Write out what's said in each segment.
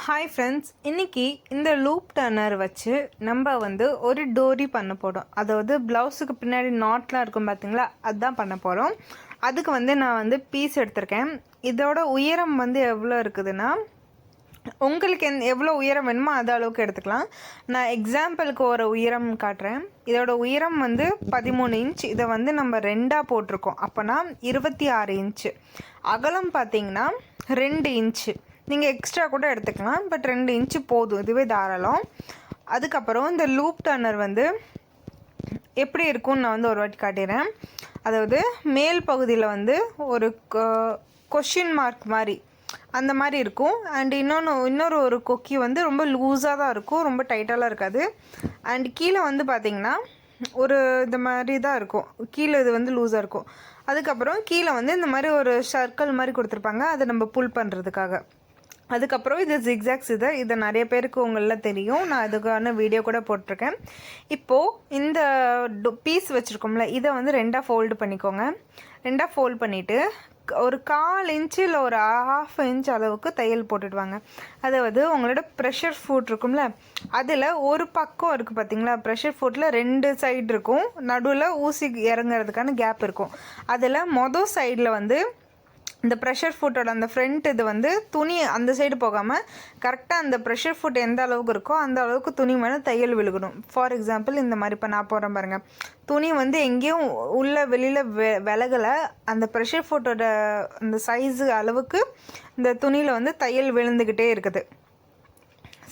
Hi friends, இன்றைக்கி இந்த loop turner வச்சு நம்ம வந்து ஒரு டோரி பண்ண போகிறோம். அதாவது ப்ளவுஸுக்கு பின்னாடி நாட்லாம் இருக்கும் பார்த்தீங்களா, அதுதான் பண்ண போகிறோம். அதுக்கு வந்து நான் வந்து பீஸ் எடுத்திருக்கேன். இதோட உயரம் வந்து எவ்வளோ இருக்குதுன்னா, உங்களுக்கு எவ்வளோ உயரம் வேணுமோ அது அளவுக்கு எடுத்துக்கலாம். நான் எக்ஸாம்பிளுக்கு ஒரு உயரம் காட்டுறேன். இதோட உயரம் வந்து 13 இன்ச். இதை வந்து நம்ம 2ஆக போட்டிருக்கோம். அப்போனா 26 இன்ச்சு. அகலம் பார்த்திங்கன்னா 2 இன்ச்சு. நீங்கள் எக்ஸ்ட்ரா கூட எடுத்துக்கலாம், பட் 2 இன்ச்சு போதும், இதுவே தாராளம். அதுக்கப்புறம் இந்த லூப் டர்னர் வந்து எப்படி இருக்கும்னு நான் வந்து ஒரு வாட்டி காட்டிடுறேன். அதாவது மேல் பகுதியில் வந்து ஒரு கொஷின் மார்க் மாதிரி அந்த மாதிரி இருக்கும். அண்ட் இன்னொரு ஒரு கொக்கி வந்து ரொம்ப லூஸாக தான் இருக்கும், ரொம்ப டைட்டாலாம் இருக்காது. அண்ட் கீழே வந்து பார்த்திங்கன்னா ஒரு இந்த மாதிரி தான் இருக்கும். கீழே இது வந்து லூஸாக இருக்கும். அதுக்கப்புறம் கீழே வந்து இந்த மாதிரி ஒரு சர்க்கிள் மாதிரி கொடுத்துருப்பாங்க, அதை நம்ம புல் பண்ணுறதுக்காக. அதுக்கப்புறம் இது ஜிக்ஸாக்ஸ். இதை நிறைய பேருக்கு உங்களில் தெரியும், நான் அதுக்கான வீடியோ கூட போட்டிருக்கேன். இப்போது இந்த பீஸ் வச்சுருக்கோம்ல, இதை வந்து 2ஆக ஃபோல்டு பண்ணிக்கோங்க. 2ஆக ஃபோல்ட் பண்ணிவிட்டு ஒரு 1/4 இன்ச்சு இல்லை ஒரு 1/2 இன்ச் அளவுக்கு தையல் போட்டுடுவாங்க. அதாவது உங்களோட ப்ரெஷர் ஃபுட் இருக்கும்ல, அதில் ஒரு பக்கம் இருக்குது பார்த்தீங்களா, ப்ரெஷர் ஃபுட்டில் 2 சைடு இருக்கும், நடுவில் ஊசி இறங்குறதுக்கான கேப் இருக்கும். அதில் மொதல் சைடில் வந்து இந்த ப்ரெஷர் ஃபுட்டோட அந்த ஃப்ரண்ட் இது வந்து துணி அந்த சைடு போகாமல் கரெக்டாக அந்த ப்ரெஷர் ஃபுட் எந்த அளவுக்கு இருக்கோ அந்த அளவுக்கு துணி மேலே தையல் விழுகணும். ஃபார் எக்ஸாம்பிள் இந்த மாதிரி இப்போ நான் போகிறேன் பாருங்கள், துணி வந்து எங்கேயும் உள்ள வெளியில் விலகலை, அந்த ப்ரெஷர் ஃபுட்டோட அந்த சைஸு அளவுக்கு இந்த துணியில் வந்து தையல் விழுந்துக்கிட்டே இருக்குது.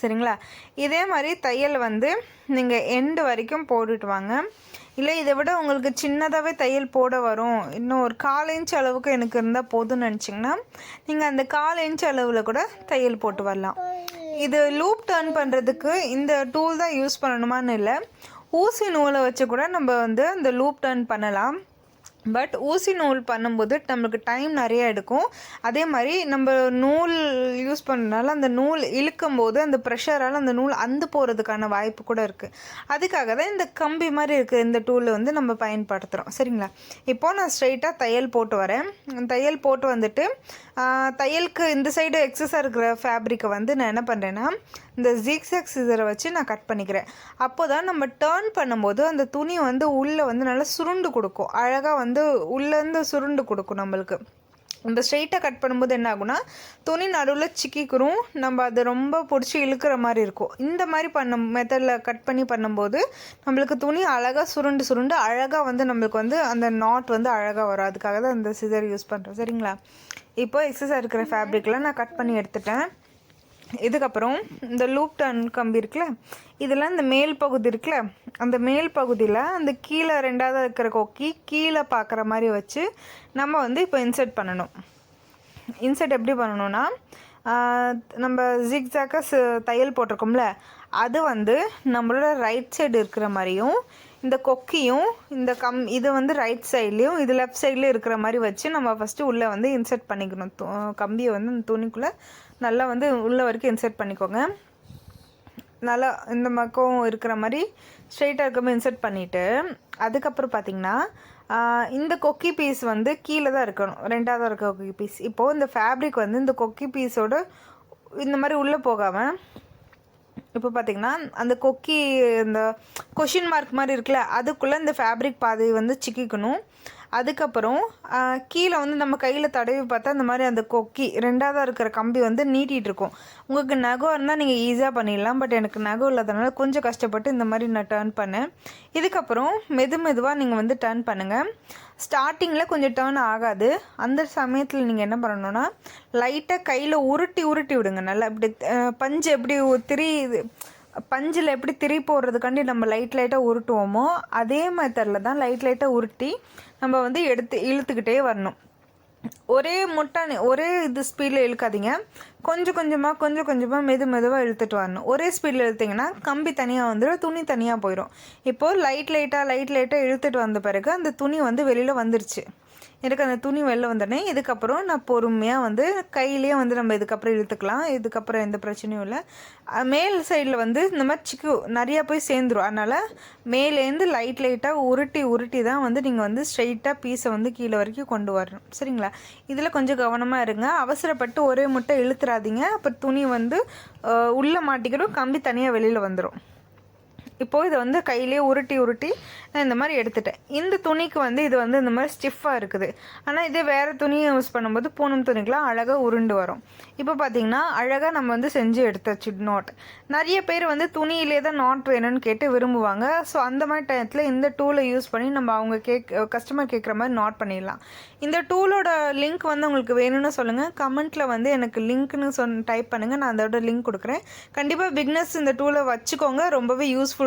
சரிங்களா? இதே மாதிரி தையல் வந்து நீங்கள் எண்டு வரைக்கும் போட்டுட்டு வாங்க. இல்லை இதை விட உங்களுக்கு சின்னதாகவே தையல் போட வரும், இன்னும் ஒரு 1/4 இன்ச் அளவுக்கு எனக்கு இருந்தால் போதும்னு நினச்சிங்கன்னா நீங்கள் அந்த 1/4 இன்ச் அளவில் கூட தையல் போட்டு வரலாம். இது லூப் டர்ன் பண்ணுறதுக்கு இந்த டூல் தான் யூஸ் பண்ணணுமான்னு இல்லை, ஊசி நூலை வச்சு கூட நம்ம வந்து அந்த லூப் டர்ன் பண்ணலாம். பட் ஊசி நூல் பண்ணும்போது நம்மளுக்கு டைம் நிறையா எடுக்கும். அதே மாதிரி நம்ம நூல் யூஸ் பண்ணுறதுனால அந்த நூல் இழுக்கும் போது அந்த ப்ரெஷரால் அந்த நூல் அந்து போகிறதுக்கான வாய்ப்பு கூட இருக்குது. அதுக்காக தான் இந்த கம்பி மாதிரி இருக்குது இந்த டூலை வந்து நம்ம பயன்படுத்துகிறோம். சரிங்களா? இப்போது நான் ஸ்ட்ரைட்டாக தையல் போட்டு வரேன். தையல் போட்டு வந்துட்டு தையலுக்கு இந்த சைடு எக்ஸஸாக இருக்கிற ஃபேப்ரிக்கை வந்து நான் என்ன பண்ணுறேன்னா இந்த ஜிக்ஸாக் சிசரை வச்சு நான் கட் பண்ணிக்கிறேன். அப்போ தான் நம்ம டர்ன் பண்ணும்போது அந்த துணி வந்து உள்ளே வந்து நல்லா சுருண்டு கொடுக்கும், அழகாக வந்து உள்ளேருந்து சுருண்டு கொடுக்கும் நம்மளுக்கு. இந்த ஸ்ட்ரெயிட்டாக கட் பண்ணும்போது என்ன ஆகுனா துணி நடுவில் சிக்கிக்கிறோம், நம்ம அதை ரொம்ப பிடிச்சி இழுக்கிற மாதிரி இருக்கும். இந்த மாதிரி மெத்தடில் கட் பண்ணி பண்ணும்போது நம்மளுக்கு துணி அழகாக சுருண்டு அழகாக வந்து நம்மளுக்கு வந்து அந்த நாட் வந்து அழகாக வரும். அதுக்காக தான் இந்த சிசர் யூஸ் பண்ணுறோம். சரிங்களா? இப்போ எக்ஸஸாக இருக்கிற ஃபேப்ரிக்லாம் நான் கட் பண்ணி எடுத்துட்டேன். இதுக்கப்புறம் இந்த லூப் டர்ன் கம்பி இருக்குல்ல, இதெல்லாம் இந்த மேல் பகுதி இருக்குல்ல, அந்த மேல் பகுதியில் அந்த கீழே 2ஆவது இருக்கிற கொக்கி கீழே பார்க்குற மாதிரி வச்சு நம்ம வந்து இப்போ இன்சர்ட் பண்ணணும். இன்சர்ட் எப்படி பண்ணணும்னா, நம்ம ஜிக்ஸாக்காக தையல் போட்டிருக்கோம்ல, அது வந்து நம்மளோட ரைட் சைடு இருக்கிற மாதிரியும் இந்த கொக்கியும் இந்த இது வந்து ரைட் சைட்லேயும் இது லெஃப்ட் சைட்லேயும் இருக்கிற மாதிரி வச்சு நம்ம ஃபஸ்ட்டு உள்ளே வந்து இன்சர்ட் பண்ணிக்கணும். கம்பியை வந்து அந்த துணிக்குள்ளே நல்லா வந்து உள்ளே வரைக்கும் இன்சர்ட் பண்ணிக்கோங்க. நல்லா இந்த பக்கம் இருக்கிற மாதிரி ஸ்ட்ரெயிட்டாக இருக்க மாதிரி இன்சர்ட் பண்ணிவிட்டு அதுக்கப்புறம் பார்த்திங்கன்னா இந்த கொக்கி பீஸ் வந்து கீழே தான் இருக்கணும், 2ஆவது இருக்க கொக்கி பீஸ். இப்போது இந்த ஃபேப்ரிக் வந்து இந்த கொக்கி பீஸோடு இந்த மாதிரி உள்ளே போகாமல் இப்போ பார்த்திங்கன்னா அந்த கொக்கி இந்த கொஷின் மார்க் மாதிரி இருக்குல்ல, அதுக்குள்ளே இந்த ஃபேப்ரிக் பாதி வந்து சிக்கிக்கணும். அதுக்கப்புறம் கீழே வந்து நம்ம கையில் தடவி பார்த்தா அந்த மாதிரி அந்த கொக்கி 2ஆவதாக இருக்கிற கம்பி வந்து நீட்டிகிட்டு இருக்கும். உங்களுக்கு நகம் இருந்தால் நீங்கள் ஈஸியாக பண்ணிடலாம், பட் எனக்கு நகம் இல்லாதனால கொஞ்சம் கஷ்டப்பட்டு இந்த மாதிரி நான் டர்ன் பண்ணேன். இதுக்கப்புறம் மெதுவாக நீங்கள் வந்து டர்ன் பண்ணுங்கள். ஸ்டார்டிங்கில் கொஞ்சம் டர்ன் ஆகாது, அந்த சமயத்தில் நீங்கள் என்ன பண்ணணுன்னா லைட்டாக கையில் உருட்டி விடுங்க. நல்லா இப்படி பஞ்சு எப்படி பஞ்சில் எப்படி திரி போடுறதுக்காண்டி நம்ம லைட்டாக உருட்டுவோமோ அதே மெத்தடில் தான் லைட்டாக உருட்டி நம்ம வந்து இழுத்துக்கிட்டே வரணும். ஒரே இது ஸ்பீடில் இழுக்காதீங்க, கொஞ்சம் கொஞ்சமாக மெதுவாக இழுத்துட்டு வரணும். ஒரே ஸ்பீடில் இழுத்திங்கன்னா கம்பி தனியாக வந்துடும், துணி தனியாக போயிடும். இப்போது லைட்டாக இழுத்துட்டு வந்த பிறகு அந்த துணி வந்து வெளியில் வந்துருச்சு. எனக்கு அந்த துணி வெளில வந்தோடனே இதுக்கப்புறம் நான் பொறுமையாக வந்து கையிலேயே வந்து நம்ம இதுக்கப்புறம் இழுத்துக்கலாம். இதுக்கப்புறம் எந்த பிரச்சனையும் இல்லை. மேல் சைடில் வந்து இந்த மாதிரி சிக்கு நிறையா போய் சேர்ந்துரும். அதனால் மேலேருந்து லைட்டாக உருட்டி தான் வந்து நீங்கள் வந்து ஸ்ட்ரைட்டாக பீஸை வந்து கீழே வரைக்கும் கொண்டு வரணும். சரிங்களா? இதில் கொஞ்சம் கவனமாக இருங்க. அவசரப்பட்டு ஒரே முட்டை இழுத்துறாதீங்க. அப்புறம் துணி வந்து உள்ளே மாட்டிக்கிடும், கம்பி தனியாக வெளியில் வந்துடும். இப்போது இதை வந்து கையிலே உருட்டி நான் இந்த மாதிரி எடுத்துட்டேன். இந்த துணிக்கு வந்து இது வந்து இந்த மாதிரி ஸ்டிஃபாக இருக்குது. ஆனால் இதே வேறு துணியை யூஸ் பண்ணும்போது பூனம் துணிக்கெலாம் அழகாக உருண்டு வரும். இப்போ பார்த்திங்கன்னா அழகாக நம்ம வந்து செஞ்சு எடுத்தாச்சு நாட். நிறைய பேர் வந்து துணியிலே தான் நாட் வேணும்னு கேட்டு விரும்புவாங்க. ஸோ அந்த மாதிரி டயத்தில் இந்த டூலை யூஸ் பண்ணி நம்ம அவங்க கஸ்டமர் கேட்குற மாதிரி நாட் பண்ணிடலாம். இந்த டூலோட லிங்க் வந்து உங்களுக்கு வேணும்னு சொல்லுங்கள். கமெண்ட்டில் வந்து எனக்கு லிங்க்னு டைப் பண்ணுங்கள். நான் அதோட லிங்க் கொடுக்குறேன். கண்டிப்பாக பிக்னஸ் இந்த டூலை வச்சுக்கோங்க. ரொம்பவே யூஸ்ஃபுல்.